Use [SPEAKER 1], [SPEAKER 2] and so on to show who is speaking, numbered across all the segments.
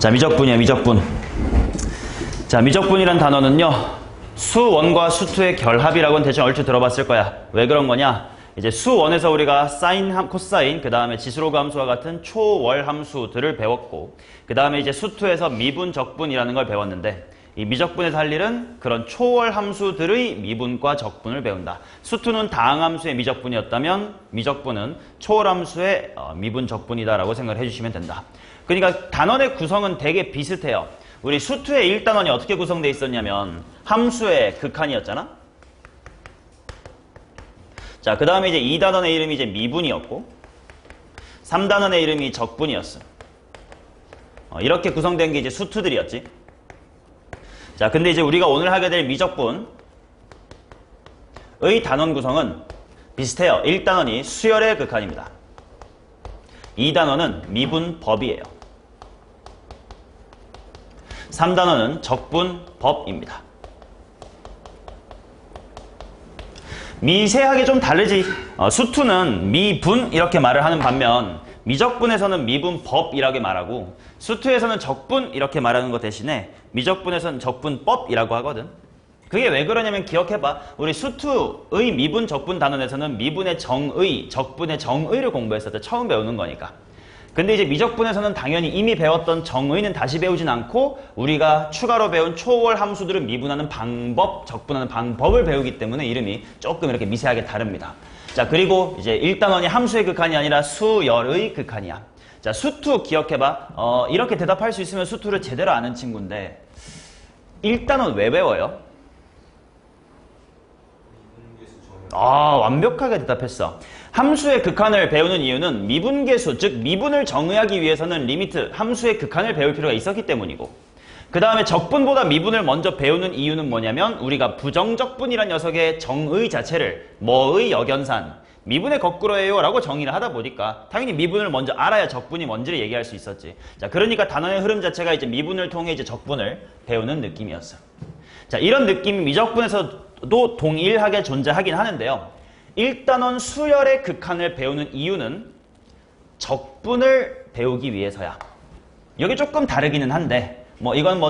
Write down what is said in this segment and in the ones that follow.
[SPEAKER 1] 자, 미적분이야, 미적분. 자, 미적분이란 단어는요, 수1과 수2의 결합이라고는 대충 얼추 들어봤을 거야. 왜 그런 거냐? 이제 수1에서 우리가 사인, 코사인, 그 다음에 지수로그 함수와 같은 초월 함수들을 배웠고, 그 다음에 이제 수2에서 미분, 적분이라는 걸 배웠는데, 이 미적분에서 할 일은 그런 초월 함수들의 미분과 적분을 배운다. 수2는 다항함수의 미적분이었다면 미적분은 초월 함수의 미분, 적분이다라고 생각을 해주시면 된다. 그러니까 단원의 구성은 되게 비슷해요. 우리 수2의 1단원이 어떻게 구성되어 있었냐면 함수의 극한이었잖아. 자, 그 다음에 이제 2단원의 이름이 이제 미분이었고 3단원의 이름이 적분이었어. 이렇게 구성된 게 이제 수2들이었지. 자, 근데 이제 우리가 오늘 하게 될 미적분의 단원 구성은 비슷해요. 1단원이 수열의 극한입니다. 2단원은 미분법이에요. 3단원은 적분법입니다. 미세하게 좀 다르지. 수2는 미분 이렇게 말을 하는 반면 미적분에서는 미분법이라고 말하고 수2에서는 적분 이렇게 말하는 것 대신에 미적분에서는 적분법이라고 하거든. 그게 왜 그러냐면 기억해봐. 우리 수2의 미분, 적분 단원에서는 미분의 정의, 적분의 정의를 공부했을 때 처음 배우는 거니까. 근데 이제 미적분에서는 당연히 이미 배웠던 정의는 다시 배우진 않고 우리가 추가로 배운 초월 함수들을 미분하는 방법, 적분하는 방법을 배우기 때문에 이름이 조금 이렇게 미세하게 다릅니다. 자, 그리고 이제 1단원이 함수의 극한이 아니라 수열의 극한이야. 자, 수2 기억해봐. 이렇게 대답할 수 있으면 수2를 제대로 아는 친구인데 1단원 왜 배워요? 완벽하게 대답했어. 함수의 극한을 배우는 이유는 미분계수, 즉 미분을 정의하기 위해서는 리미트, 함수의 극한을 배울 필요가 있었기 때문이고 그 다음에 적분보다 미분을 먼저 배우는 이유는 뭐냐면 우리가 부정적분이란 녀석의 정의 자체를 뭐의 역연산, 미분의 거꾸로예요 라고 정의를 하다 보니까 당연히 미분을 먼저 알아야 적분이 뭔지를 얘기할 수 있었지. 자, 그러니까 단원의 흐름 자체가 이제 미분을 통해 이제 적분을 배우는 느낌이었어. 자, 이런 느낌이 미적분에서도 동일하게 존재하긴 하는데요. 1단원 수열의 극한을 배우는 이유는 적분을 배우기 위해서야. 여기 조금 다르기는 한데 이건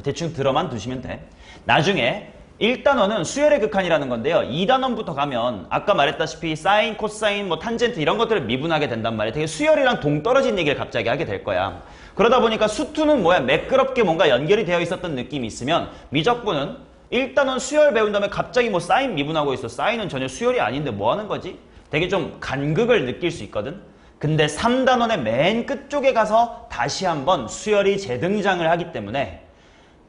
[SPEAKER 1] 대충 들어만 두시면 돼. 나중에 1단원은 수열의 극한이라는 건데요. 2단원부터 가면 아까 말했다시피 사인, 코사인, 탄젠트 이런 것들을 미분하게 된단 말이야. 되게 수열이랑 동떨어진 얘기를 갑자기 하게 될 거야. 그러다 보니까 수2는 매끄럽게 뭔가 연결이 되어 있었던 느낌이 있으면 미적분은 1단원 수열 배운 다음에 갑자기 사인 미분하고 있어. 사인은 전혀 수열이 아닌데 뭐 하는 거지? 되게 좀 간극을 느낄 수 있거든. 근데 3단원의 맨 끝쪽에 가서 다시 한번 수열이 재등장을 하기 때문에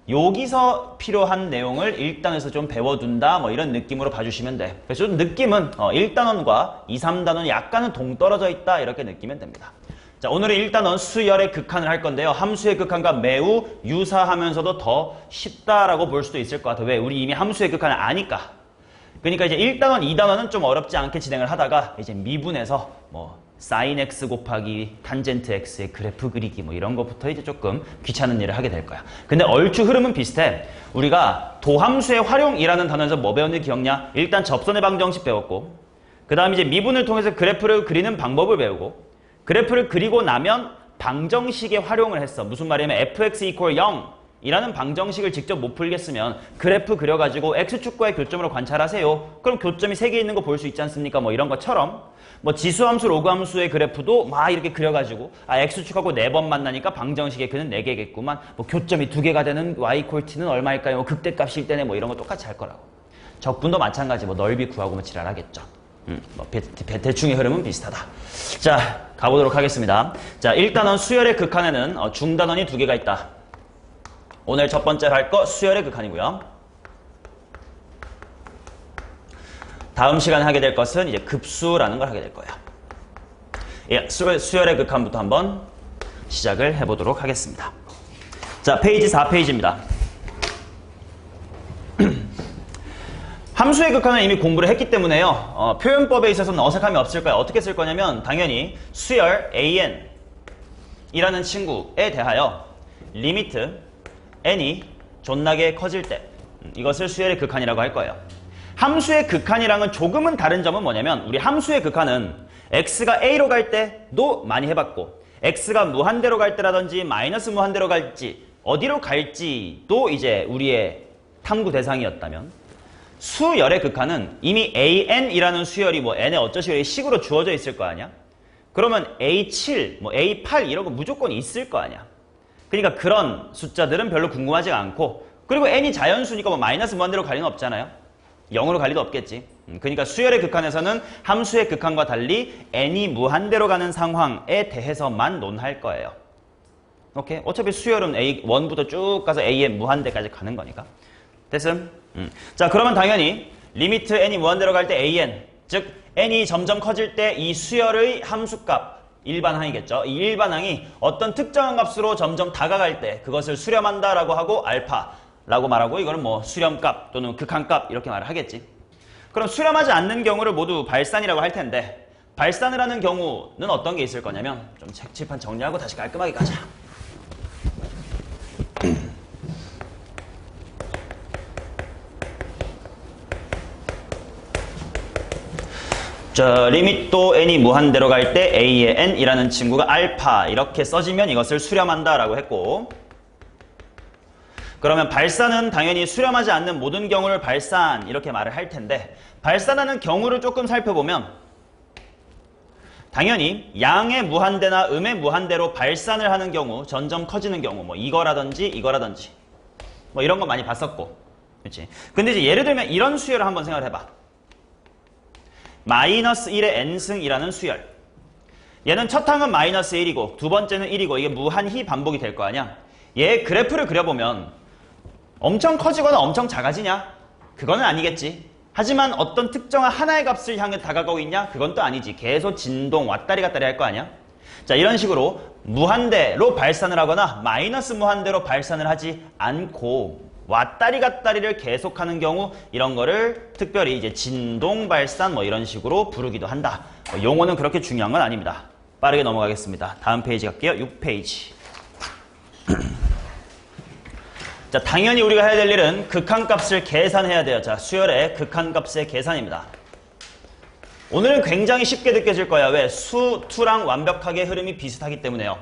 [SPEAKER 1] 여기서 필요한 내용을 1단원에서 좀 배워둔다 이런 느낌으로 봐주시면 돼. 그래서 좀 느낌은 1단원과 2, 3단원이 약간은 동떨어져 있다 이렇게 느끼면 됩니다. 자, 오늘은 1단원 수열의 극한을 할 건데요. 함수의 극한과 매우 유사하면서도 더 쉽다라고 볼 수도 있을 것 같아요. 왜? 우리 이미 함수의 극한을 아니까. 그러니까 이제 1단원, 2단원은 좀 어렵지 않게 진행을 하다가 이제 미분에서 사인 x 곱하기 탄젠트 x의 그래프 그리기 이런 것부터 이제 조금 귀찮은 일을 하게 될 거야. 근데 얼추 흐름은 비슷해. 우리가 도함수의 활용이라는 단어에서 뭐 배웠는지 기억냐? 일단 접선의 방정식 배웠고 그 다음에 이제 미분을 통해서 그래프를 그리는 방법을 배우고 그래프를 그리고 나면 방정식의 활용을 했어. 무슨 말이냐면 fx equal 0 이라는 방정식을 직접 못 풀겠으면 그래프 그려가지고 x축과의 교점으로 관찰하세요. 그럼 교점이 3개 있는 거 볼 수 있지 않습니까? 이런 것처럼 지수함수, 로그함수의 그래프도 이렇게 그려가지고 x축하고 4번 만나니까 방정식의 그는 4개겠구만. 교점이 2개가 되는 y equal t는 얼마일까요? 극대값일 때네 이런 거 똑같이 할 거라고. 적분도 마찬가지 넓이 구하고 지랄하겠죠. 대충의 흐름은 비슷하다. 자, 가보도록 하겠습니다. 자, 1단원 수열의 극한에는 중단원이 2개가 있다. 오늘 첫 번째로 할 거 수열의 극한이고요. 다음 시간에 하게 될 것은 이제 급수라는 걸 하게 될 거예요. 예, 수열의 극한부터 한번 시작을 해보도록 하겠습니다. 자, 페이지 4페이지입니다. 함수의 극한은 이미 공부를 했기 때문에요. 표현법에 있어서는 어색함이 없을 거예요. 어떻게 쓸 거냐면 당연히 수열 an 이라는 친구에 대하여 리미트 n이 존나게 커질 때 이것을 수열의 극한이라고 할 거예요. 함수의 극한이랑은 조금은 다른 점은 뭐냐면 우리 함수의 극한은 x가 a로 갈 때도 많이 해봤고 x가 무한대로 갈 때라든지 마이너스 무한대로 갈지 어디로 갈지도 이제 우리의 탐구 대상이었다면 수열의 극한은 이미 an이라는 수열이 뭐 n의 어쩌시고 식으로 주어져 있을 거 아니야? 그러면 a7, 뭐 a8 이런 거 무조건 있을 거 아니야? 그러니까 그런 숫자들은 별로 궁금하지가 않고 그리고 n이 자연수니까 뭐 마이너스 무한대로 갈 리는 없잖아요. 0으로 갈 리도 없겠지. 그러니까 수열의 극한에서는 함수의 극한과 달리 n이 무한대로 가는 상황에 대해서만 논할 거예요. 오케이? 어차피 수열은 a1부터 쭉 가서 an 무한대까지 가는 거니까. 됐음? 자, 그러면 당연히 리미트 n이 무한대로 갈 때 an, 즉 n이 점점 커질 때 이 수열의 함수값, 일반항이겠죠. 이 일반항이 어떤 특정한 값으로 점점 다가갈 때 그것을 수렴한다라고 하고 알파라고 말하고 이거는 뭐 수렴값 또는 극한값 이렇게 말을 하겠지. 그럼 수렴하지 않는 경우를 모두 발산이라고 할 텐데 발산을 하는 경우는 어떤 게 있을 거냐면 좀 칠판 정리하고 다시 깔끔하게 가자. 자, 리밋도 n이 무한대로 갈 때 a의 n이라는 친구가 알파 이렇게 써지면 이것을 수렴한다라고 했고 그러면 발산은 당연히 수렴하지 않는 모든 경우를 발산 이렇게 말을 할 텐데 발산하는 경우를 조금 살펴보면 당연히 양의 무한대나 음의 무한대로 발산을 하는 경우 점점 커지는 경우 뭐 이거라든지 뭐 이런 거 많이 봤었고 그렇지? 근데 이제 예를 들면 이런 수열을 한번 생각을 해봐. 마이너스 1의 n승이라는 수열. 얘는 첫 항은 마이너스 1이고 두 번째는 1이고 이게 무한히 반복이 될 거 아니야. 얘 그래프를 그려보면 엄청 커지거나 엄청 작아지냐? 그거는 아니겠지. 하지만 어떤 특정한 하나의 값을 향해 다가가고 있냐? 그건 또 아니지. 계속 진동 왔다리 갔다리 할 거 아니야. 자, 이런 식으로 무한대로 발산을 하거나 마이너스 무한대로 발산을 하지 않고 왔다리 갔다리를 계속하는 경우 이런 거를 특별히 이제 진동 발산 뭐 이런 식으로 부르기도 한다. 용어는 그렇게 중요한 건 아닙니다. 빠르게 넘어가겠습니다. 다음 페이지 갈게요. 6페이지. 자, 당연히 우리가 해야 될 일은 극한값을 계산해야 돼요. 자, 수열의 극한값의 계산입니다. 오늘은 굉장히 쉽게 느껴질 거야. 왜? 수, 투랑 완벽하게 흐름이 비슷하기 때문에요.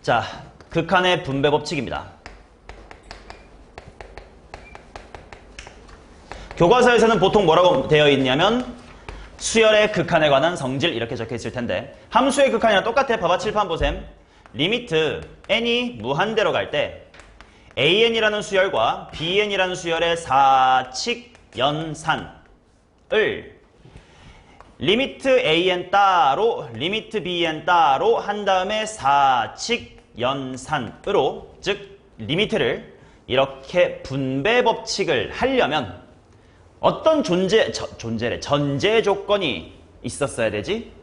[SPEAKER 1] 자, 극한의 분배 법칙입니다. 교과서에서는 보통 뭐라고 되어 있냐면 수열의 극한에 관한 성질 이렇게 적혀 있을 텐데 함수의 극한이랑 똑같아. 봐봐. 칠판 보셈. 리미트 n이 무한대로 갈 때 an이라는 수열과 bn이라는 수열의 사칙 연산을 리미트 an 따로 리미트 bn 따로 한 다음에 사칙 연산으로 즉 리미트를 이렇게 분배 법칙을 하려면 어떤 전제 조건이 있었어야 되지?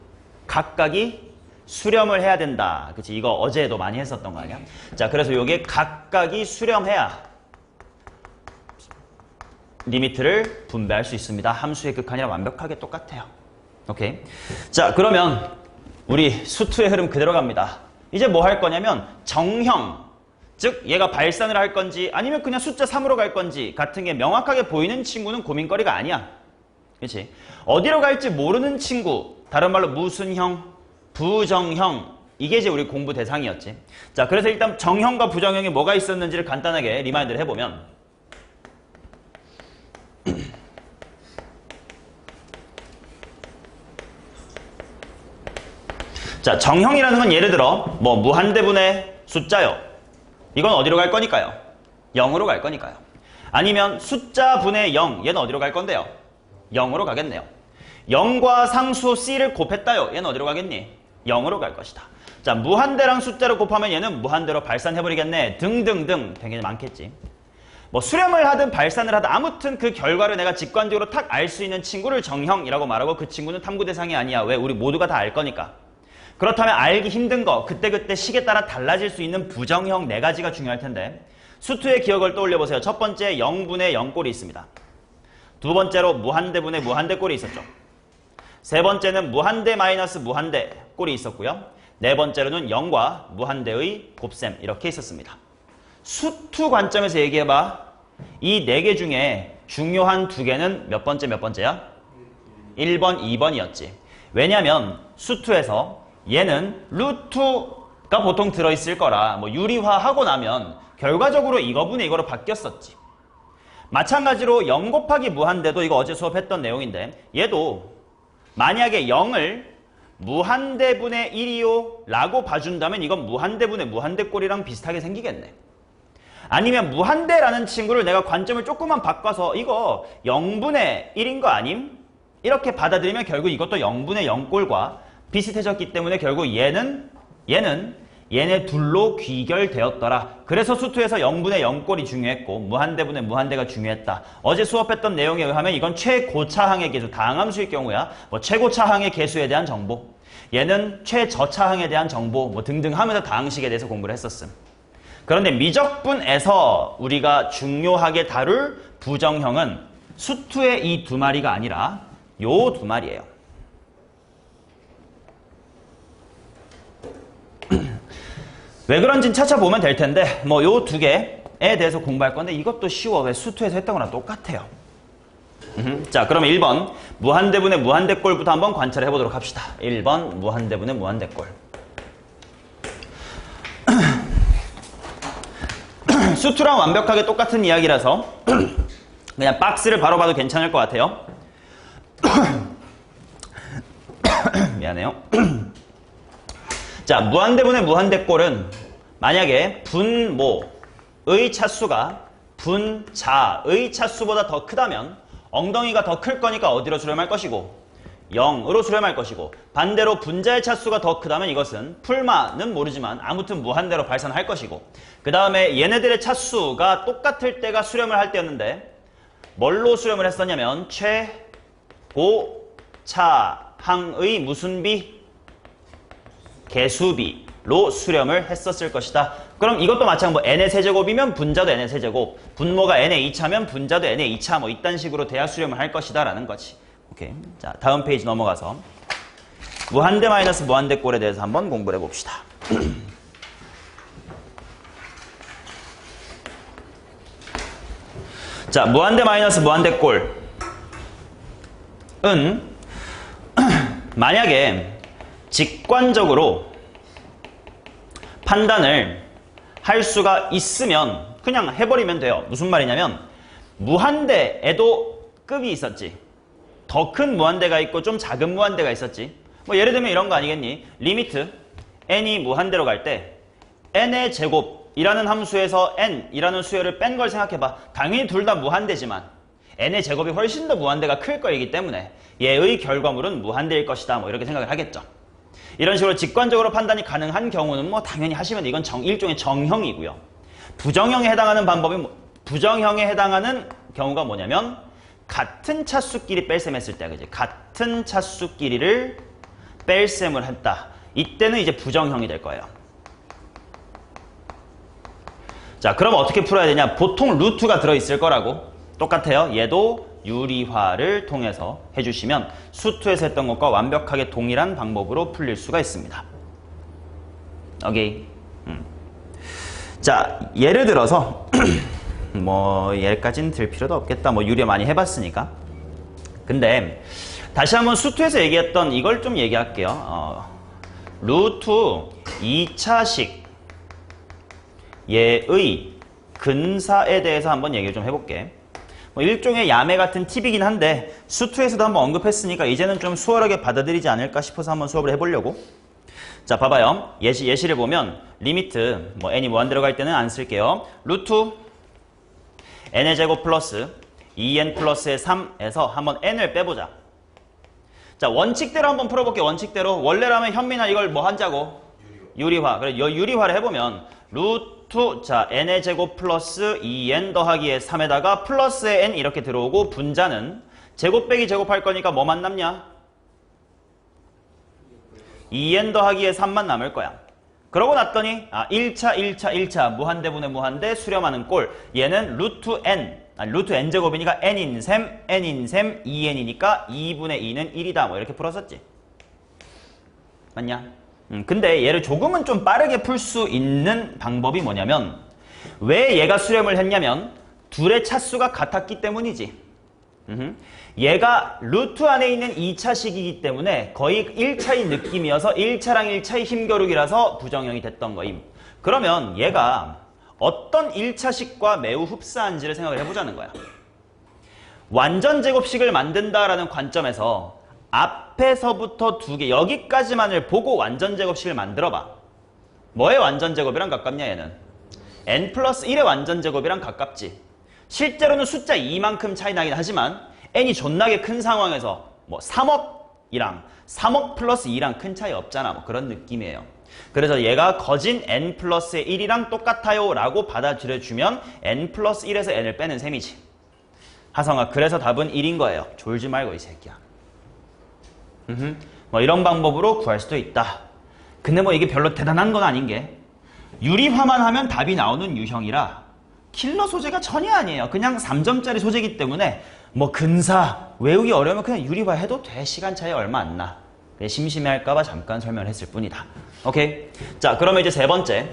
[SPEAKER 1] 각각이 수렴을 해야 된다. 그치? 이거 어제도 많이 했었던 거 아니야? 자, 그래서 요게 각각이 수렴해야 리미트를 분배할 수 있습니다. 함수의 극한이랑 완벽하게 똑같아요. 오케이? 자, 그러면 우리 수투의 흐름 그대로 갑니다. 이제 뭐 할 거냐면 정형, 즉 얘가 발산을 할 건지 아니면 그냥 숫자 3으로 갈 건지 같은 게 명확하게 보이는 친구는 고민거리가 아니야. 그치? 어디로 갈지 모르는 친구, 다른 말로 무슨 형, 부정형, 이게 이제 우리 공부 대상이었지. 자, 그래서 일단 정형과 부정형이 뭐가 있었는지를 간단하게 리마인드를 해보면 자, 정형이라는 건 예를 들어 뭐 무한대분의 숫자요. 이건 어디로 갈 거니까요? 0으로 갈 거니까요. 아니면 숫자 분의 0, 얘는 어디로 갈 건데요? 0으로 가겠네요. 0과 상수 C를 곱했다요. 얘는 어디로 가겠니? 0으로 갈 것이다. 자, 무한대랑 숫자를 곱하면 얘는 무한대로 발산해버리겠네. 등등등 되게 많겠지. 뭐 수렴을 하든 발산을 하든 아무튼 그 결과를 내가 직관적으로 탁 알 수 있는 친구를 정형이라고 말하고 그 친구는 탐구 대상이 아니야. 왜? 우리 모두가 다 알 거니까. 그렇다면 알기 힘든 거, 그때그때 식에 따라 달라질 수 있는 부정형 4가지가 중요할 텐데 수투의 기억을 떠올려보세요. 첫 번째 0분의 0꼴이 있습니다. 두 번째로 무한대분의 무한대 꼴이 있었죠. 세 번째는 무한대 마이너스 무한대 꼴이 있었고요. 네 번째로는 0과 무한대의 곱셈 이렇게 있었습니다. 수투 관점에서 얘기해봐. 이 4개 중에 중요한 2개는 몇 번째야? 1번, 2번이었지. 왜냐하면 수투에서 얘는 루트 보통 들어있을 거라 뭐 유리화하고 나면 결과적으로 이거분의 이거로 바뀌었었지. 마찬가지로 0 곱하기 무한대도 이거 어제 수업했던 내용인데 얘도 만약에 0을 무한대분의 1이요 라고 봐준다면 이건 무한대분의 무한대꼴이랑 비슷하게 생기겠네. 아니면 무한대라는 친구를 내가 관점을 조금만 바꿔서 이거 0분의 1인 거 아님? 이렇게 받아들이면 결국 이것도 0분의 0꼴과 비슷해졌기 때문에 결국 얘네 둘로 귀결되었더라. 그래서 수투에서 0분의 0꼴이 중요했고 무한대분의 무한대가 중요했다. 어제 수업했던 내용에 의하면 이건 최고차항의 개수, 다항함수일 경우야. 뭐 최고차항의 개수에 대한 정보, 얘는 최저차항에 대한 정보 뭐 등등 하면서 다항식에 대해서 공부를 했었음. 그런데 미적분에서 우리가 중요하게 다룰 부정형은 수투의 이 두 마리가 아니라 요 두 마리예요. 왜 그런지는 찾아보면 될 텐데 뭐 요 두 개에 대해서 공부할 건데 이것도 쉬워. 왜 수투에서 했던 거랑 똑같아요. 자, 그럼 1번 무한대분의 무한대꼴부터 한번 관찰해 보도록 합시다. 1번 무한대분의 무한대꼴. 수투랑 완벽하게 똑같은 이야기라서 그냥 박스를 바로 봐도 괜찮을 것 같아요. 미안해요. 자, 무한대분의 무한대꼴은 만약에 분모의 차수가 분자의 차수보다 더 크다면 엉덩이가 더 클 거니까 어디로 수렴할 것이고 0으로 수렴할 것이고, 반대로 분자의 차수가 더 크다면 이것은 풀마는 모르지만 아무튼 무한대로 발산할 것이고, 그 다음에 얘네들의 차수가 똑같을 때가 수렴을 할 때였는데 뭘로 수렴을 했었냐면 최고차항의 무슨 비? 개수비로 수렴을 했었을 것이다. 그럼 이것도 마찬가지로 뭐 n의 세제곱이면 분자도 n의 세제곱, 분모가 n의 2차면 분자도 n의 2차 뭐 이딴 식으로 대하 수렴을 할 것이다 라는 거지. 오케이. 자, 다음 페이지 넘어가서 무한대 마이너스 무한대꼴에 대해서 한번 공부를 해봅시다. 자, 무한대 마이너스 무한대꼴은 만약에 직관적으로 판단을 할 수가 있으면 그냥 해버리면 돼요. 무슨 말이냐면 무한대에도 급이 있었지. 더 큰 무한대가 있고 좀 작은 무한대가 있었지. 뭐 예를 들면 이런 거 아니겠니? 리미트 n이 무한대로 갈 때 n의 제곱이라는 함수에서 n이라는 수열을 뺀 걸 생각해봐. 당연히 둘 다 무한대지만 n의 제곱이 훨씬 더 무한대가 클 거이기 때문에 얘의 결과물은 무한대일 것이다. 뭐 이렇게 생각을 하겠죠. 이런 식으로 직관적으로 판단이 가능한 경우는 뭐 당연히 하시면 이건 일종의 정형이고요. 부정형에 해당하는 부정형에 해당하는 경우가 뭐냐면 같은 차수끼리 뺄셈 했을 때, 그지? 같은 차수끼리를 뺄셈을 했다. 이때는 이제 부정형이 될 거예요. 자, 그럼 어떻게 풀어야 되냐? 보통 루트가 들어있을 거라고. 똑같아요. 얘도 유리화를 통해서 해주시면 수투에서 했던 것과 완벽하게 동일한 방법으로 풀릴 수가 있습니다. 오케이. 자, 예를 들어서 뭐 얘까지는 들 필요도 없겠다. 뭐 유리 많이 해봤으니까. 근데 다시 한번 수투에서 얘기했던 이걸 좀 얘기할게요. 루트 2차식 얘의 근사에 대해서 한번 얘기를 좀 해볼게. 뭐 일종의 야매 같은 팁이긴 한데 수투에서도 한번 언급했으니까 이제는 좀 수월하게 받아들이지 않을까 싶어서 한번 수업을 해보려고. 자, 봐봐요. 예시를 보면 리미트 뭐 n이 무한대로 갈 때는 안 쓸게요. 루트 n의 제곱 플러스 2n 플러스의 3에서 한번 n을 빼보자. 자, 원칙대로 한번 풀어볼게. 원칙대로. 원래라면 현민아 이걸 뭐 한자고? 유리화. 그래, 유리화를 해보면 루트 자 n의 제곱 플러스 2n 더하기의 3에다가 플러스의 n 이렇게 들어오고, 분자는 제곱 빼기 제곱할 거니까 뭐만 남냐? 2n 더하기의 3만 남을 거야. 그러고 났더니 1차 무한대분의 무한대 수렴하는 꼴. 얘는 루트 n 제곱이니까 n인 셈 2n이니까 2분의 2는 1이다. 뭐 이렇게 풀었었지. 맞냐? 근데 얘를 조금은 좀 빠르게 풀 수 있는 방법이 뭐냐면, 왜 얘가 수렴을 했냐면 둘의 차수가 같았기 때문이지. 얘가 루트 안에 있는 2차식이기 때문에 거의 1차의 느낌이어서 1차랑 1차의 힘겨루기라서 부정형이 됐던 거임. 그러면 얘가 어떤 1차식과 매우 흡사한지를 생각을 해보자는 거야. 완전 제곱식을 만든다라는 관점에서 앞에서부터 두 개, 여기까지만을 보고 완전 제곱식을 만들어봐. 뭐의 완전 제곱이랑 가깝냐 얘는? n 플러스 1의 완전 제곱이랑 가깝지. 실제로는 숫자 2만큼 차이 나긴 하지만 n이 존나게 큰 상황에서 뭐 3억이랑 3억 플러스 2랑 큰 차이 없잖아. 뭐 그런 느낌이에요. 그래서 얘가 거진 n 플러스 1이랑 똑같아요 라고 받아들여주면 n 플러스 1에서 n을 빼는 셈이지. 하성아, 그래서 답은 1인 거예요. 졸지 말고 이 새끼야. 뭐 이런 방법으로 구할 수도 있다. 근데 뭐 이게 별로 대단한 건 아닌 게 유리화만 하면 답이 나오는 유형이라 킬러 소재가 전혀 아니에요. 그냥 3점짜리 소재이기 때문에 뭐 근사, 외우기 어려우면 그냥 유리화 해도 돼. 시간 차이 얼마 안 나. 심심해할까봐 잠깐 설명을 했을 뿐이다. 오케이? 자, 그러면 이제 세 번째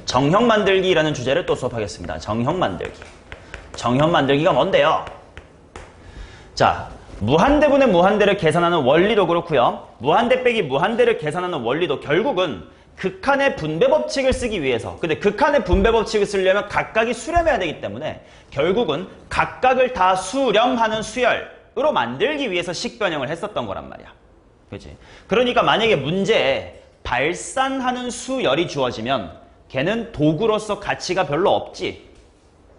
[SPEAKER 1] 정형 만들기라는 주제를 또 수업하겠습니다. 정형 만들기. 정형 만들기가 뭔데요? 자, 무한대분의 무한대를 계산하는 원리도 그렇고요. 무한대 빼기 무한대를 계산하는 원리도 결국은 극한의 분배 법칙을 쓰기 위해서, 근데 극한의 분배 법칙을 쓰려면 각각이 수렴해야 되기 때문에 결국은 각각을 다 수렴하는 수열으로 만들기 위해서 식변형을 했었던 거란 말이야. 그렇지? 그러니까 만약에 문제에 발산하는 수열이 주어지면 걔는 도구로서 가치가 별로 없지.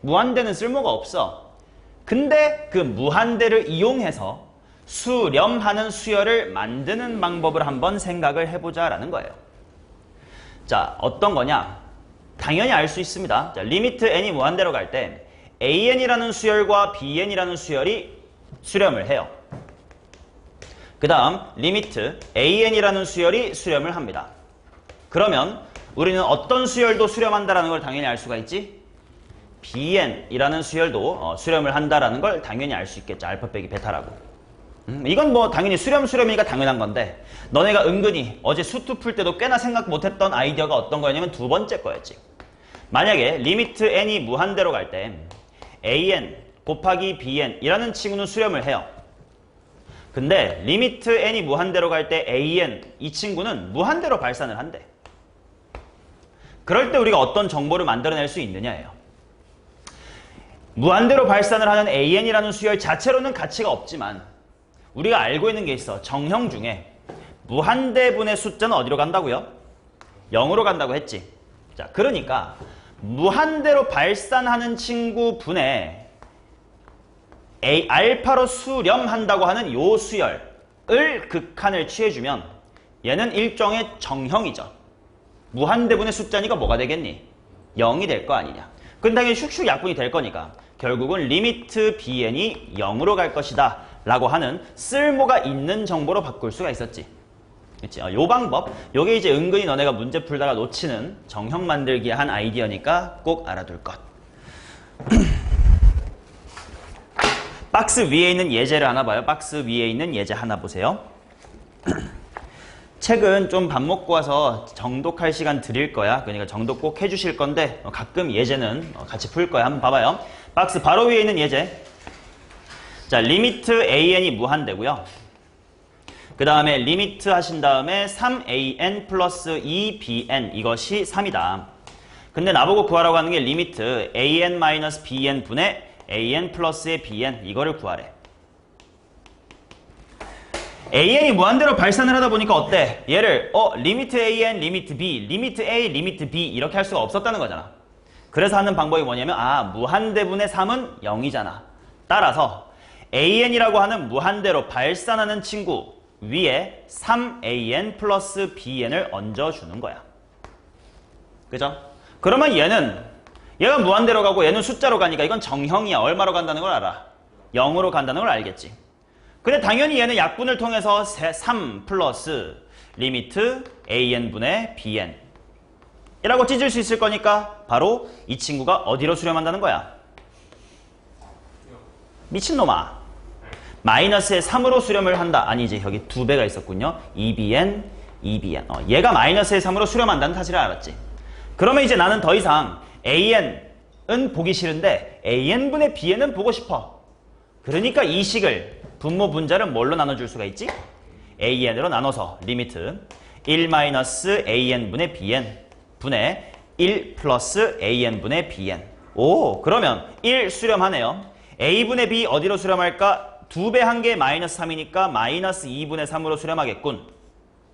[SPEAKER 1] 무한대는 쓸모가 없어. 근데 그 무한대를 이용해서 수렴하는 수열을 만드는 방법을 한번 생각을 해보자라는 거예요. 자, 어떤 거냐? 당연히 알 수 있습니다. 자, 리미트 n이 무한대로 갈 때 an이라는 수열과 bn이라는 수열이 수렴을 해요. 그 다음 리미트 an이라는 수열이 수렴을 합니다. 그러면 우리는 어떤 수열도 수렴한다라는 걸 당연히 알 수가 있지? bn이라는 수열도 수렴을 한다라는 걸 당연히 알 수 있겠죠. 알파 빼기 베타라고. 이건 뭐 당연히 수렴이니까 당연한 건데 너네가 은근히 어제 수투 풀 때도 꽤나 생각 못했던 아이디어가 어떤 거였냐면 두 번째 거였지. 만약에 리미트 n이 무한대로 갈 때 an 곱하기 bn이라는 친구는 수렴을 해요. 근데 리미트 n이 무한대로 갈 때 an 이 친구는 무한대로 발산을 한대. 그럴 때 우리가 어떤 정보를 만들어낼 수 있느냐예요. 무한대로 발산을 하는 an이라는 수열 자체로는 가치가 없지만 우리가 알고 있는 게 있어. 정형 중에 무한대분의 숫자는 어디로 간다고요? 0으로 간다고 했지. 자, 그러니까 무한대로 발산하는 친구 분의 알파로 수렴한다고 하는 요 수열을 극한을 취해주면 얘는 일종의 정형이죠. 무한대분의 숫자니까 뭐가 되겠니? 0이 될 거 아니냐. 근데 당연히 슉슉 약분이 될 거니까 결국은 리미트 bn이 0으로 갈 것이다 라고 하는 쓸모가 있는 정보로 바꿀 수가 있었지. 그치? 요 방법, 요게 이제 은근히 너네가 문제 풀다가 놓치는 정형 만들기의 한 아이디어니까 꼭 알아둘 것. 박스 위에 있는 예제를 하나 봐요. 박스 위에 있는 예제 하나 보세요. 책은 좀 밥 먹고 와서 정독할 시간 드릴 거야. 그러니까 정독 꼭 해주실 건데 가끔 예제는 같이 풀 거야. 한번 봐봐요. 박스 바로 위에 있는 예제. 자, 리미트 an이 무한대고요. 그 다음에 리미트 하신 다음에 3an 플러스 2bn 이것이 3이다. 근데 나보고 구하라고 하는 게 리미트 an 마이너스 bn 분의 an 플러스의 bn 이거를 구하래. an이 무한대로 발산을 하다 보니까 어때? 얘를 리미트 an, 리미트 b, 리미트 a, 리미트 b 이렇게 할 수가 없었다는 거잖아. 그래서 하는 방법이 뭐냐면 무한대분의 3은 0이잖아. 따라서 an이라고 하는 무한대로 발산하는 친구 위에 3an 플러스 bn을 얹어주는 거야. 그죠? 그러면 얘가 무한대로 가고 얘는 숫자로 가니까 이건 정형이야. 얼마로 간다는 걸 알아? 0으로 간다는 걸 알겠지. 근데 당연히 얘는 약분을 통해서 3 플러스 리미트 an분의 bn 이라고 찢을 수 있을 거니까 바로 이 친구가 어디로 수렴한다는 거야? 미친놈아. 마이너스의 3으로 수렴을 한다. 아니지. 여기 두 배가 있었군요. 2bn, 2bn. 얘가 마이너스의 3으로 수렴한다는 사실을 알았지. 그러면 이제 나는 더 이상 an 보기 싫은데 AN분의 Bn은 보고 싶어. 그러니까 이 식을 분모 분자를 뭘로 나눠줄 수가 있지? AN으로 나눠서 리미트 1-AN분의 BN 분의 1 플러스 AN분의 BN. 오, 그러면 1 수렴하네요. A분의 B 어디로 수렴할까? 2배 한 개 마이너스 3이니까 마이너스 2분의 3으로 수렴하겠군.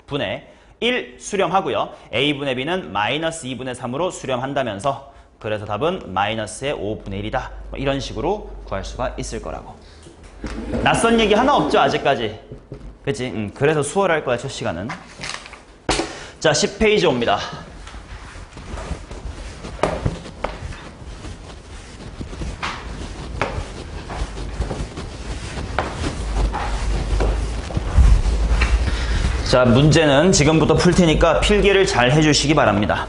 [SPEAKER 1] 분의 1 수렴하고요. A분의 B는 마이너스 2분의 3으로 수렴한다면서 그래서 답은 마이너스의 5분의 1이다. 뭐 이런 식으로 구할 수가 있을 거라고. 낯선 얘기 하나 없죠, 아직까지. 그치? 그래서 수월할 거야, 첫 시간은. 자, 10페이지 옵니다. 자, 문제는 지금부터 풀 테니까 필기를 잘 해주시기 바랍니다.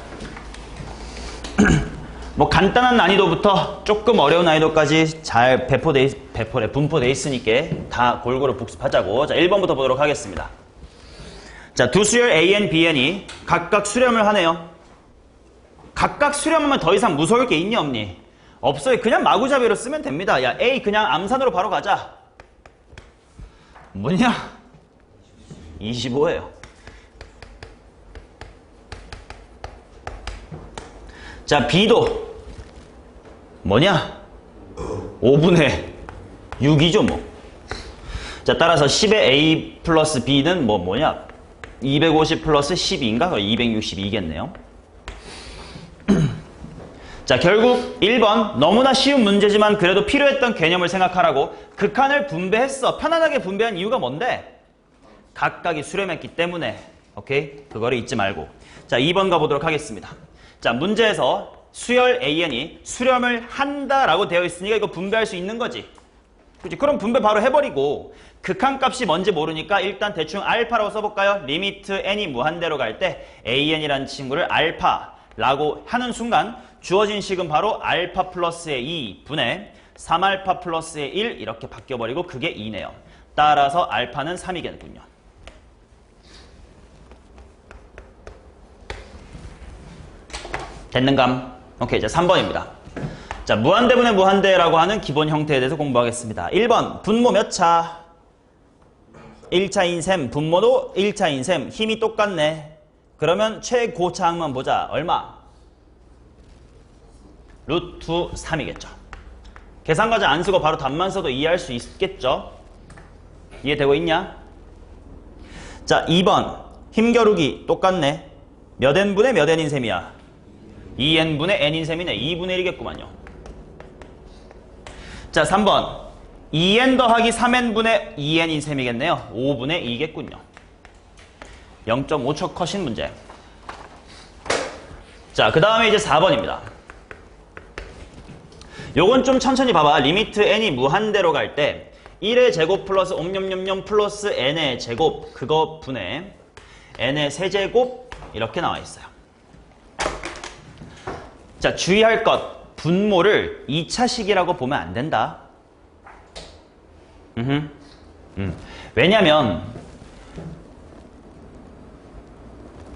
[SPEAKER 1] 뭐 간단한 난이도부터 조금 어려운 난이도까지 잘 분포돼 있으니까 다 골고루 복습하자고. 자, 1번부터 보도록 하겠습니다. 자, 두 수열 AN, BN이 각각 수렴을 하네요. 각각 수렴하면 더 이상 무서울 게 있니 없니? 없어요. 그냥 마구잡이로 쓰면 됩니다. 야, A 그냥 암산으로 바로 가자. 뭐냐? 25예요. 자, B도 뭐냐? 5분의 6이죠, 뭐. 자, 따라서 10의 A 플러스 B는 뭐냐? 250 플러스 12인가? 262겠네요. 자, 결국 1번 너무나 쉬운 문제지만 그래도 필요했던 개념을 생각하라고. 극한을 분배했어. 편안하게 분배한 이유가 뭔데? 각각이 수렴했기 때문에. 오케이? 그거를 잊지 말고. 자, 2번 가보도록 하겠습니다. 자, 문제에서 수열 AN이 수렴을 한다라고 되어 있으니까 이거 분배할 수 있는 거지. 그치? 그럼 분배 바로 해버리고 극한값이 뭔지 모르니까 일단 대충 알파라고 써볼까요? 리미트 n이 무한대로 갈 때 AN이라는 친구를 알파라고 하는 순간 주어진 식은 바로 알파 플러스의 2 분의 3알파 플러스의 1 이렇게 바뀌어버리고 그게 2네요. 따라서 알파는 3이겠군요. 됐는감? 오케이, 이제 3번입니다. 자, 무한대분의 무한대라고 하는 기본 형태에 대해서 공부하겠습니다. 1번, 분모 몇 차? 1차인 셈, 분모도 1차인 셈, 힘이 똑같네. 그러면 최고차항만 보자. 얼마? 루트 3이겠죠. 계산과제 안 쓰고 바로 답만 써도 이해할 수 있겠죠? 이해되고 있냐? 자, 2번, 힘겨루기 똑같네. 몇 n분의 몇 n인 셈이야? 2n분의 n인 셈이네. 2분의 1이겠구만요. 자, 3번. 2n 더하기 3n분의 2n인 셈이겠네요. 5분의 2겠군요. 0.5초 컷인 문제. 자, 그 다음에 이제 4번입니다. 요건 좀 천천히 봐봐. 리미트 n이 무한대로 갈 때 1의 제곱 플러스 옴뇸뇸뇸 플러스 n의 제곱 그거 분의 n의 세제곱 이렇게 나와 있어요. 자, 주의할 것. 분모를 2차식이라고 보면 안 된다. 왜냐면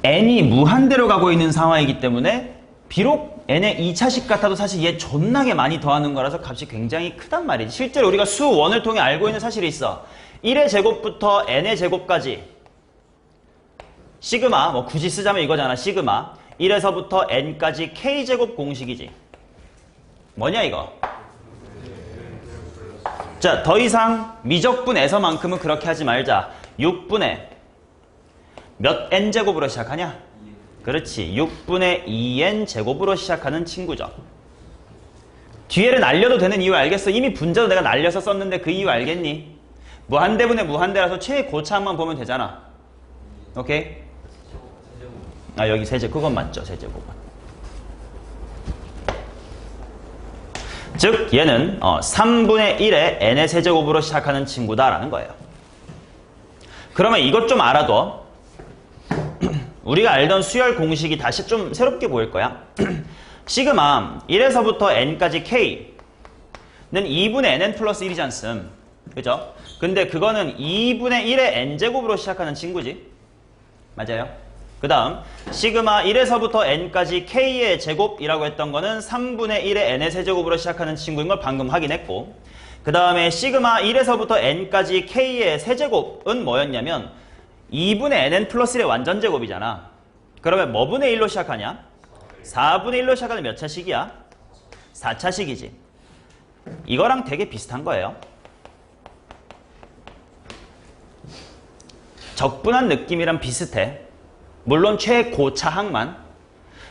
[SPEAKER 1] n이 무한대로 가고 있는 상황이기 때문에 비록 n의 2차식 같아도 사실 얘 존나게 많이 더하는 거라서 값이 굉장히 크단 말이지. 실제로 우리가 수 원을 통해 알고 있는 사실이 있어. 1의 제곱부터 n의 제곱까지 시그마, 뭐 굳이 쓰자면 이거잖아. 시그마 1에서부터 n까지 k제곱 공식이지. 뭐냐 이거? 자, 더 이상 미적분에서만큼은 그렇게 하지 말자. 6분의 몇 n제곱으로 시작하냐? 그렇지. 6분의 2n 제곱으로 시작하는 친구죠. 뒤에를 날려도 되는 이유 알겠어? 이미 분자도 내가 날려서 썼는데 그 이유 알겠니? 무한대분의 무한대라서 최고차항만 보면 되잖아. 오케이? 아, 여기 세제 그건 맞죠. 세제곱은. 즉 얘는 3분의 1의 n의 세제곱으로 시작하는 친구다라는 거예요. 그러면 이것 좀 알아둬. 우리가 알던 수열 공식이 다시 좀 새롭게 보일 거야. 시그마 1에서부터 n까지 k는 2분의 nn 플러스 1이지 않음. 그죠? 근데 그거는 2분의 1의 n제곱으로 시작하는 친구지. 맞아요? 그 다음 시그마 1에서부터 n까지 k의 제곱이라고 했던 거는 3분의 1의 n의 세제곱으로 시작하는 친구인 걸 방금 확인했고, 그 다음에 시그마 1에서부터 n까지 k의 세제곱은 뭐였냐면 2분의 nn 플러스 1의 완전 제곱이잖아. 그러면 뭐 분의 1로 시작하냐? 4분의 1로 시작하는 몇 차식이야? 4차식이지. 이거랑 되게 비슷한 거예요. 적분한 느낌이랑 비슷해. 물론 최고차항만.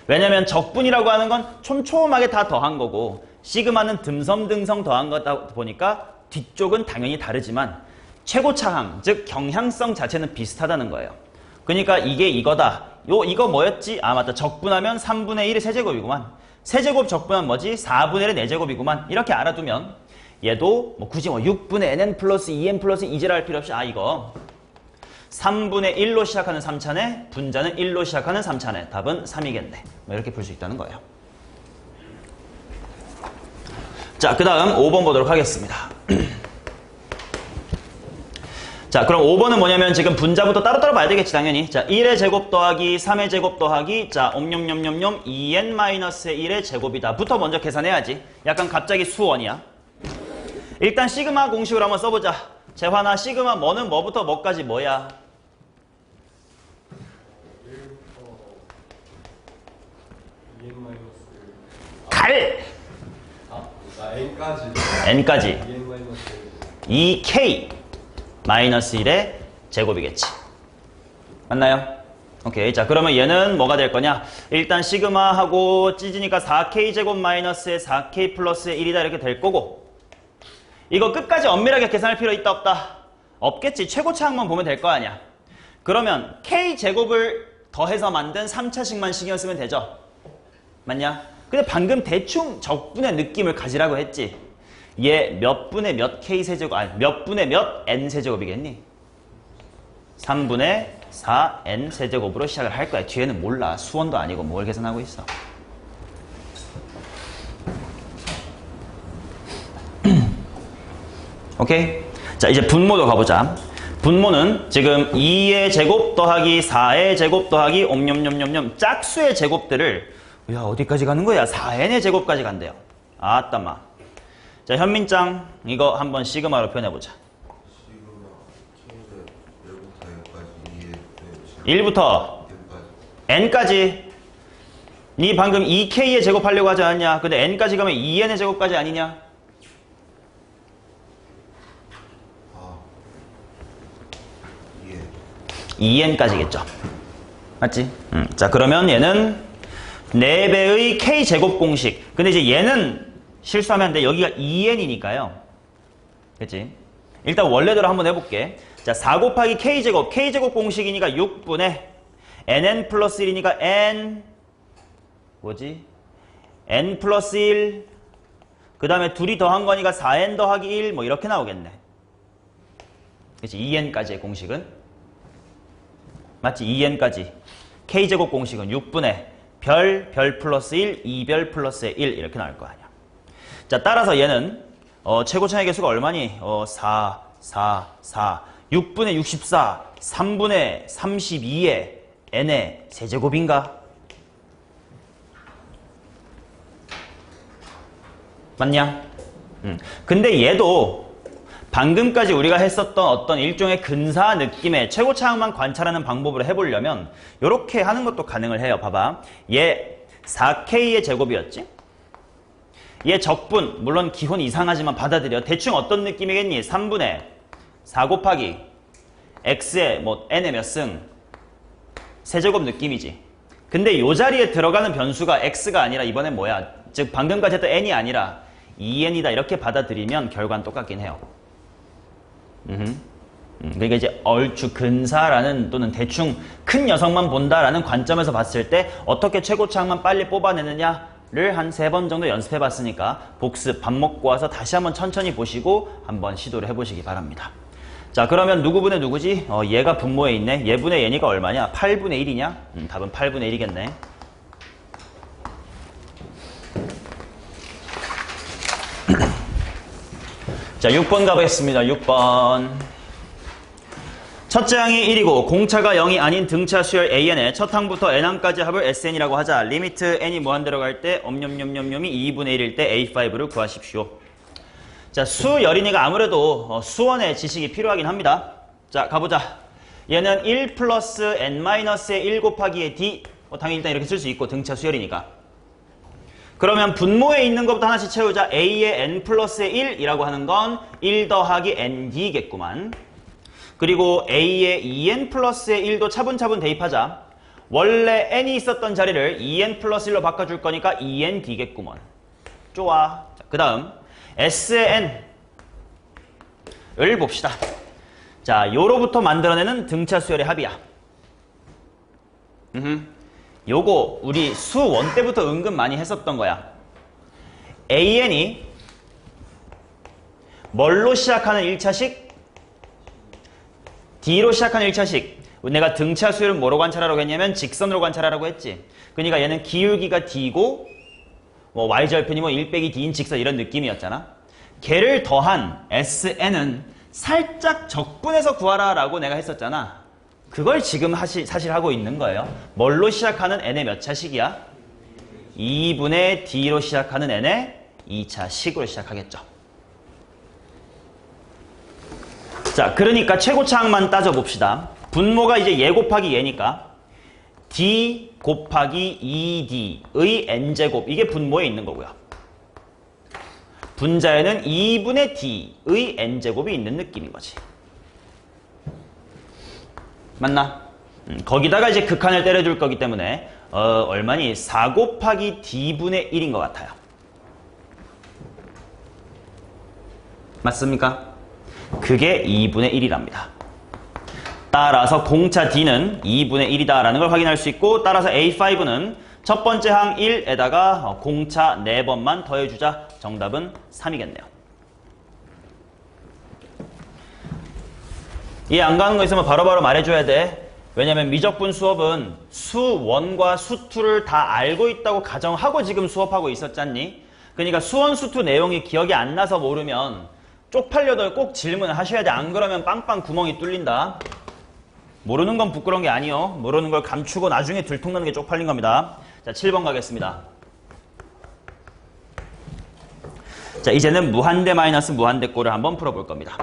[SPEAKER 1] 왜냐면 적분이라고 하는 건 촘촘하게 다 더한 거고 시그마는 듬성듬성 더한 거다 보니까 뒤쪽은 당연히 다르지만 최고차항, 즉 경향성 자체는 비슷하다는 거예요. 그러니까 이게 이거다. 이거 뭐였지? 아 맞다. 적분하면 3분의 1의 세제곱이구만. 세제곱 적분하면 뭐지? 4분의 1의 4제곱이구만. 이렇게 알아두면 얘도 뭐 굳이 6분의 nn 플러스 2n 플러스 2제라 할 필요 없이 이거 3분의 1로 시작하는 3차네, 분자는 1로 시작하는 3차네. 답은 3이겠네. 뭐 이렇게 볼 수 있다는 거예요. 자, 그 다음 5번 보도록 하겠습니다. 자, 그럼 5번은 뭐냐면 지금 분자부터 따로따로 봐야 되겠지, 당연히. 자, 1의 제곱 더하기 3의 제곱 더하기 자, 2n-1의 제곱이다. 부터 먼저 계산해야지. 약간 갑자기 수원이야. 일단 시그마 공식으로 한번 써보자. 재환아, 시그마 뭐는 뭐부터 뭐까지 뭐야? 갈! n까지 2k 마이너스 1의 제곱이겠지. 맞나요? 오케이. 자, 그러면 얘는 뭐가 될 거냐? 일단 시그마하고 찢으니까 4k 제곱 마이너스의 4k 플러스의 1이다 이렇게 될 거고, 이거 끝까지 엄밀하게 계산할 필요 있다 없다? 없겠지. 최고차항만 보면 될 거 아니야. 그러면 k제곱을 더해서 만든 3차식만 신경 쓰면 되죠. 맞냐? 근데 방금 대충 적분의 느낌을 가지라고 했지. 얘 몇 분의 몇 k세제곱, 아니 몇 분의 몇 n세제곱이겠니? 3분의 4n세제곱으로 시작을 할 거야. 뒤에는 몰라. 수원도 아니고 뭘 계산하고 있어. 오케이? 자, 이제 분모도 가보자. 분모는 지금 2의 제곱 더하기 4의 제곱 더하기 옴뇸뇸뇸뇸 짝수의 제곱들을, 야, 어디까지 가는 거야? 4n의 제곱까지 간대요. 아따마. 자, 현민짱 이거 한번 시그마로 표현해보자. 1부터 n까지. 니 방금 2k의 제곱하려고 하지 않았냐? 근데 n까지 가면 2n의 제곱까지 아니냐?
[SPEAKER 2] 예.
[SPEAKER 1] 2n까지겠죠. 맞지? 자, 그러면 얘는 4배의 k제곱 공식. 근데 이제 얘는 실수하면 안 돼. 여기가 2n이니까요. 그치? 일단 원래대로 한번 해볼게. 자, 4 곱하기 k제곱. k제곱 공식이니까 6분의 nn 플러스 1이니까 n 뭐지? n 플러스 1. 그 다음에 둘이 더한 거니까 4n 더하기 1 뭐 이렇게 나오겠네. 그치? 2n까지의 공식은 맞지? 2n까지. k제곱 공식은 6분의 별 플러스 1, 2별 플러스 1 이렇게 나올 거 아니야. 자, 따라서 얘는 최고차의 개수가 얼마니? 4, 6분의 64, 3분의 32의 n의 세제곱인가? 맞냐? 근데 얘도 방금까지 우리가 했었던 어떤 일종의 근사 느낌의 최고차항만 관찰하는 방법으로 해보려면 이렇게 하는 것도 가능을 해요. 봐봐. 얘 4k의 제곱이었지? 얘 적분, 물론 기혼 이상하지만 받아들여. 대충 어떤 느낌이겠니? 3분의 4 곱하기 x의 뭐 n의 몇 승? 세제곱 느낌이지. 근데 요 자리에 들어가는 변수가 x가 아니라 이번엔 뭐야? 즉 방금까지 했던 n이 아니라 2n이다 이렇게 받아들이면 결과는 똑같긴 해요. 그러니까 이제 얼추 근사라는 또는 대충 큰 녀석만 본다라는 관점에서 봤을 때 어떻게 최고차항만 빨리 뽑아내느냐를 한 3번 정도 연습해 봤으니까 복습 밥 먹고 와서 다시 한번 천천히 보시고 한번 시도를 해보시기 바랍니다. 자, 그러면 누구분의 누구지? 얘가 분모에 있네. 얘분의 얘니까 얼마냐? 8분의 1이냐? 답은 8분의 1이겠네. 자, 6번 가보겠습니다. 6번. 첫째 항이 1이고 공차가 0이 아닌 등차 수열 AN의 첫 항부터 n항까지 합을 SN이라고 하자. 리미트 n이 무한대로 갈 때 엄념념념념이 2분의 1일 때 A5를 구하십시오. 자, 수열이니까 아무래도 수원의 지식이 필요하긴 합니다. 자, 가보자. 얘는 1 플러스 n-의 1 곱하기의 d. 당연히 일단 이렇게 쓸 수 있고 등차 수열이니까. 그러면 분모에 있는 것부터 하나씩 채우자. a의 n 플러스의 1이라고 하는 건 1 더하기 nd겠구만. 그리고 a의 2n 플러스의 1도 차분차분 대입하자. 원래 n이 있었던 자리를 2n 플러스 1로 바꿔줄 거니까 2nd겠구먼. 좋아. 그 다음 S의 n을 봅시다. 자, 요로부터 만들어내는 등차 수열의 합이야. 요거 우리 수1 때부터 은근 많이 했었던 거야. AN이 뭘로 시작하는 1차식? D로 시작하는 1차식. 내가 등차 수열을 뭐로 관찰하라고 했냐면 직선으로 관찰하라고 했지. 그러니까 얘는 기울기가 D고 뭐 y절편이 뭐 1 빼기 D인 직선 이런 느낌이었잖아. 걔를 더한 SN은 살짝 적분해서 구하라 라고 내가 했었잖아. 그걸 지금 사실 하고 있는 거예요. 뭘로 시작하는 n의 몇 차식이야? 2분의 D로 시작하는 n의 2차식으로 시작하겠죠. 자, 그러니까 최고차항만 따져봅시다. 분모가 이제 얘 곱하기 얘니까 D 곱하기 2D의 n제곱, 이게 분모에 있는 거고요. 분자에는 2분의 D의 n제곱이 있는 느낌인 거지. 맞나? 거기다가 이제 극한을 때려줄 거기 때문에 얼마니? 4 곱하기 D분의 1인 것 같아요. 맞습니까? 그게 2분의 1이랍니다. 따라서 공차 D는 2분의 1이다라는 걸 확인할 수 있고, 따라서 A5는 첫 번째 항 1에다가 공차 4번만 더해주자. 정답은 3이겠네요. 이해 안 가는 거 있으면 바로바로 말해줘야 돼. 왜냐면 미적분 수업은 수1과 수2를 다 알고 있다고 가정하고 지금 수업하고 있었잖니? 그러니까 수원, 수2 내용이 기억이 안 나서 모르면 쪽팔려도 꼭 질문을 하셔야 돼. 안 그러면 빵빵 구멍이 뚫린다. 모르는 건 부끄러운 게 아니요. 모르는 걸 감추고 나중에 들통나는 게 쪽팔린 겁니다. 자, 7번 가겠습니다. 자, 이제는 무한대 마이너스 무한대 꼴을 한번 풀어볼 겁니다.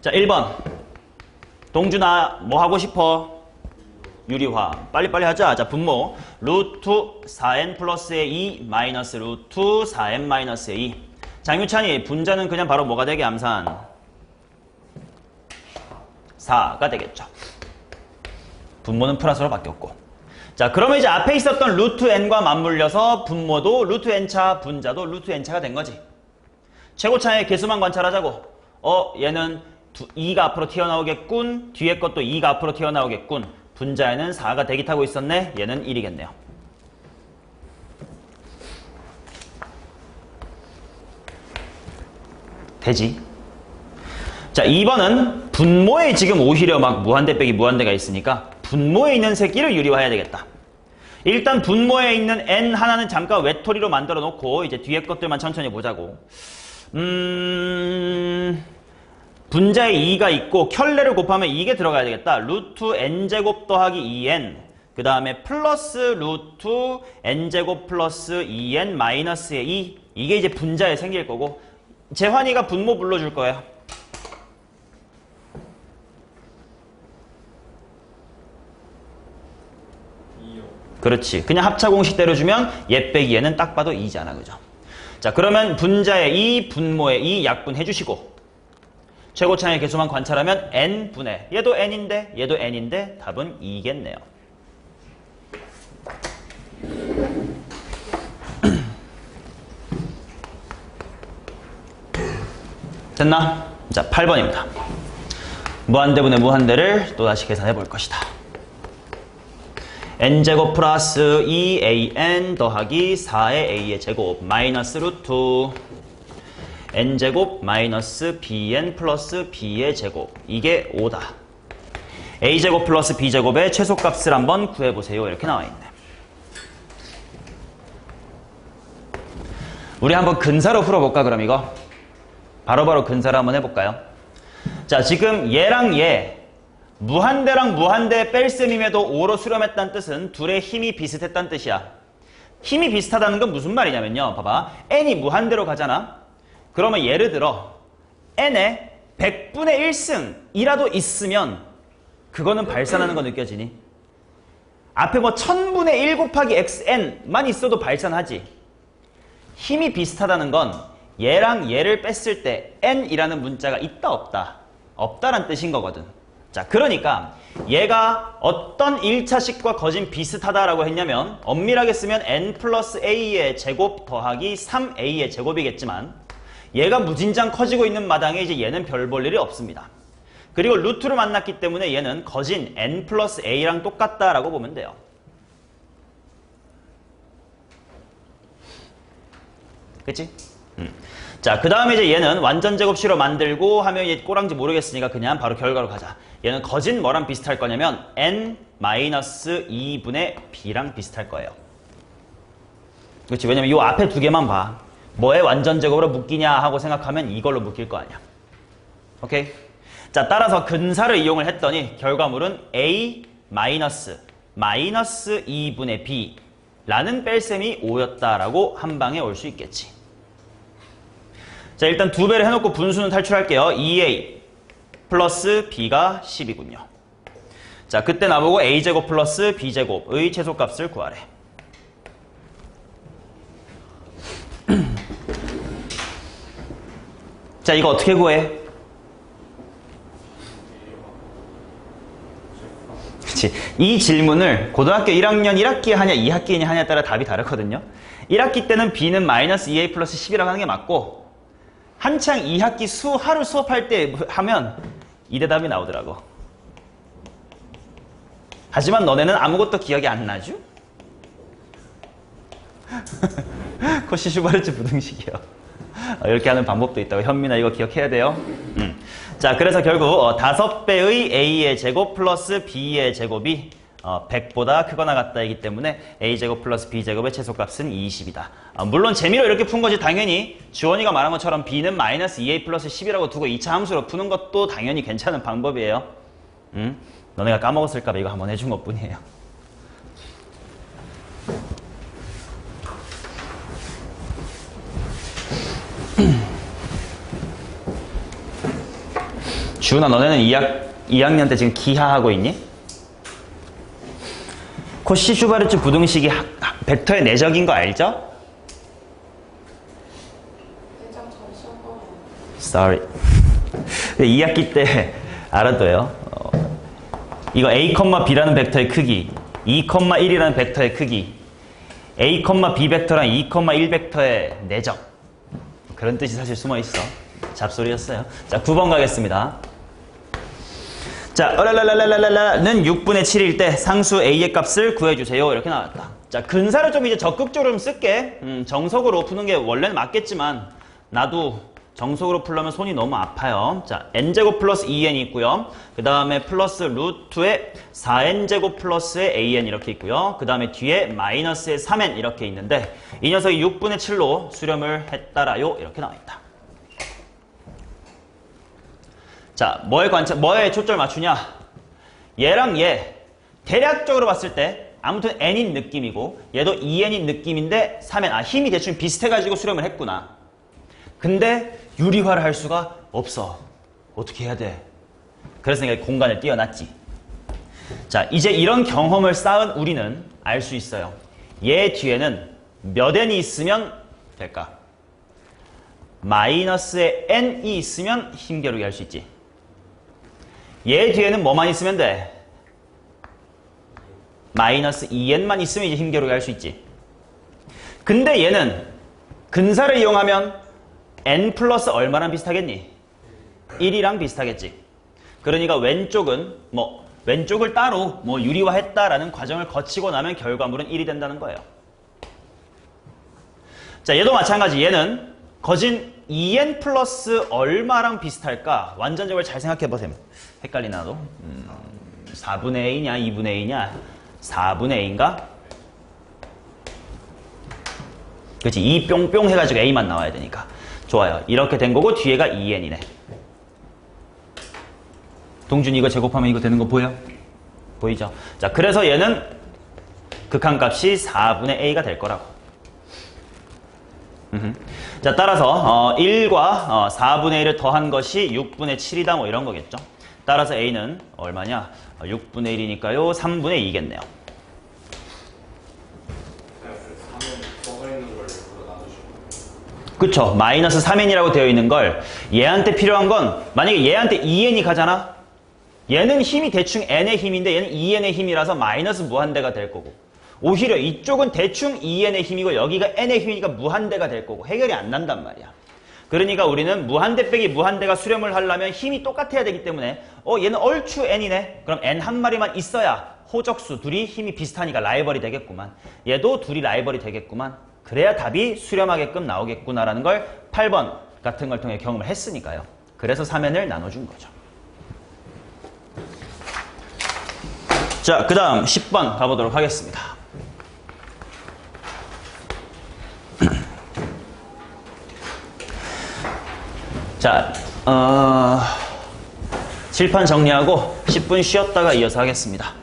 [SPEAKER 1] 자, 1번. 동준아, 뭐 하고 싶어? 유리화. 빨리빨리 하자. 자, 분모. 루트 4n 플러스의 2 마이너스 루트 4n 마이너스의 2. 장유찬이, 분자는 그냥 바로 뭐가 되게 암산? 4가 되겠죠. 분모는 플러스로 바뀌었고. 자, 그러면 이제 앞에 있었던 루트 n과 맞물려서 분모도 루트 n차, 분자도 루트 n차가 된 거지. 최고차의 개수만 관찰하자고. 얘는 2가 앞으로 튀어나오겠군. 뒤에 것도 2가 앞으로 튀어나오겠군. 분자에는 4가 대기타고 있었네. 얘는 1이겠네요. 되지. 자, 2번은 분모에 지금 오히려 막 무한대 빼기 무한대가 있으니까 분모에 있는 새끼를 유리화해야 되겠다. 일단 분모에 있는 n 하나는 잠깐 외톨이로 만들어 놓고 이제 뒤에 것들만 천천히 보자고. 분자에 2가 있고 켤레를 곱하면 이게 들어가야 되겠다. 루트 n제곱 더하기 2n, 그 다음에 플러스 루트 n제곱 플러스 2n 마이너스의 2. 이게 이제 분자에 생길 거고, 재환이가 분모 불러줄 거예요. 그렇지. 그냥 합차 공식 때려주면 얘 빼기 얘는 딱 봐도 2잖아. 그죠? 자, 그러면 분자의 2, 분모의 2 약분해 주시고, 최고차의 개수만 관찰하면 n분의, 얘도 n인데 얘도 n인데 답은 2겠네요. 됐나? 자, 8번입니다. 무한대분의 무한대를 또다시 계산해 볼 것이다. n제곱 플러스 2an 더하기 4의 a의 제곱 마이너스 루트 n제곱 마이너스 bn 플러스 b의 제곱, 이게 5다. a제곱 플러스 b제곱의 최소값을 한번 구해보세요. 이렇게 나와있네. 우리 한번 근사로 풀어볼까 그럼 이거? 바로바로 근사로 한번 해볼까요? 자, 지금 얘랑 얘 무한대랑 무한대 뺄셈임에도 5로 수렴했다는 뜻은 둘의 힘이 비슷했다는 뜻이야. 힘이 비슷하다는 건 무슨 말이냐면요. 봐봐. n이 무한대로 가잖아. 그러면 예를 들어 n에 100분의 1승이라도 있으면 그거는 발산하는 거 느껴지니? 앞에 뭐 1000분의 1 곱하기 xn만 있어도 발산하지. 힘이 비슷하다는 건 얘랑 얘를 뺐을 때 n이라는 문자가 있다 없다? 없다란 뜻인 거거든. 자, 그러니까 얘가 어떤 1차식과 거진 비슷하다라고 했냐면 엄밀하게 쓰면 n 플러스 a의 제곱 더하기 3a의 제곱이겠지만 얘가 무진장 커지고 있는 마당에 이제 얘는 별 볼 일이 없습니다. 그리고 루트를 만났기 때문에 얘는 거진 n 플러스 a랑 똑같다라고 보면 돼요. 그치? 자, 그 다음에 이제 얘는 완전 제곱식으로 만들고 하면 얘 꼬랑지 모르겠으니까 그냥 바로 결과로 가자. 얘는 거진 뭐랑 비슷할 거냐면 n-2분의 b랑 비슷할 거예요. 그렇지? 왜냐면 이 앞에 두 개만 봐. 뭐에 완전 제곱으로 묶이냐 하고 생각하면 이걸로 묶일 거 아니야. 오케이? 자, 따라서 근사를 이용을 했더니 결과물은 a-2분의 b 라는 뺄셈이 5였다라고 한 방에 올 수 있겠지. 자, 일단 두 배를 해놓고 분수는 탈출할게요. 2a 플러스 b가 10이군요. 자, 그때 나보고 a제곱 플러스 b제곱의 최소값을 구하래. 자, 이거 어떻게 구해? 그치. 이 질문을 고등학교 1학년 1학기에 하냐 2학기에 하냐에 따라 답이 다르거든요. 1학기 때는 b는 마이너스 2a 플러스 10이라고 하는 게 맞고 한창 2학기 하루 수업할 때 하면 이 대답이 나오더라고. 하지만 너네는 아무것도 기억이 안 나죠? 코시 슈바르츠 부등식이요. 이렇게 하는 방법도 있다고. 현민아 이거 기억해야 돼요. 자, 그래서 결국 5배의 a의 제곱 플러스 b의 제곱이 100보다 크거나 같다이기 때문에 a제곱 플러스 b제곱의 최소값은 20이다. 물론 재미로 이렇게 푼 거지. 당연히 주원이가 말한 것처럼 b는 마이너스 2a 플러스 10이라고 두고 2차 함수로 푸는 것도 당연히 괜찮은 방법이에요. 너네가 까먹었을까 봐 이거 한번 해준 것 뿐이에요. 주은아, 너네는 2학년 때 지금 기하하고 있니? 코시 슈바르츠 부등식이 벡터의 내적인 거 알죠? Sorry. 2학기 때 알아둬요. 이거 a, b라는 벡터의 크기, 2, 1이라는 벡터의 크기, a, b 벡터랑 2, 1 벡터의 내적. 그런 뜻이 사실 숨어 있어. 잡소리였어요. 자, 9번 가겠습니다. 자, 는 6분의 7일 때 상수 a의 값을 구해주세요. 이렇게 나왔다. 자, 근사를 좀 이제 적극적으로 좀 쓸게. 정석으로 푸는 게 원래는 맞겠지만 나도 정석으로 풀려면 손이 너무 아파요. 자, n제곱 플러스 2n이 있고요. 그 다음에 플러스 루트에 4n제곱 플러스의 an 이렇게 있고요. 그 다음에 뒤에 마이너스의 3n 이렇게 있는데 이 녀석이 6분의 7로 수렴을 했다라요. 이렇게 나와 있다. 자, 뭐에 초점을 맞추냐? 얘랑 얘 대략적으로 봤을 때 아무튼 n인 느낌이고 얘도 2n인 느낌인데 3n, 힘이 대충 비슷해가지고 수렴을 했구나. 근데 유리화를 할 수가 없어. 어떻게 해야 돼? 그래서 내가 공간을 띄워놨지. 자, 이제 이런 경험을 쌓은 우리는 알 수 있어요. 얘 뒤에는 몇 n이 있으면 될까? 마이너스의 n이 있으면 힘겨루기 할 수 있지. 얘 뒤에는 뭐만 있으면 돼? 마이너스 2n만 있으면 이제 힘겨루기 할 수 있지. 근데 얘는 근사를 이용하면 n 플러스 얼마랑 비슷하겠니? 1이랑 비슷하겠지. 그러니까 왼쪽은 왼쪽을 따로 유리화했다라는 과정을 거치고 나면 결과물은 1이 된다는 거예요. 자, 얘도 마찬가지. 얘는 거진 2n 플러스 얼마랑 비슷할까? 완전적으로 잘 생각해보세요. 헷갈리나 나도? 4분의 a냐 2분의 a냐? 4분의 a인가? 그렇지. 2 뿅뿅 해가지고 a만 나와야 되니까. 좋아요. 이렇게 된 거고 뒤에가 2n이네. 동준이 이거 제곱하면 이거 되는 거 보여? 보이죠? 자, 그래서 얘는 극한값이 4분의 a가 될 거라고. 자, 따라서 1과 4분의 1을 더한 것이 6분의 7이다 뭐 이런 거겠죠. 따라서 a는 얼마냐? 6분의 1이니까요. 3분의 2겠네요. 그쵸. 마이너스 3n이라고 되어 있는 걸 얘한테 필요한 건 만약에 얘한테 2n이 가잖아? 얘는 힘이 대충 n의 힘인데 얘는 2n의 힘이라서 마이너스 무한대가 될 거고 오히려 이쪽은 대충 2n의 힘이고 여기가 n의 힘이니까 무한대가 될 거고 해결이 안 난단 말이야. 그러니까 우리는 무한대 빼기 무한대가 수렴을 하려면 힘이 똑같아야 되기 때문에 얘는 얼추 n이네. 그럼 n 한 마리만 있어야 호적수 둘이 힘이 비슷하니까 라이벌이 되겠구만. 얘도 둘이 라이벌이 되겠구만. 그래야 답이 수렴하게끔 나오겠구나라는 걸 8번 같은 걸 통해 경험을 했으니까요. 그래서 3n을 나눠준 거죠. 자, 그 다음 10번 가보도록 하겠습니다. 자, 칠판 정리하고 10분 쉬었다가 이어서 하겠습니다.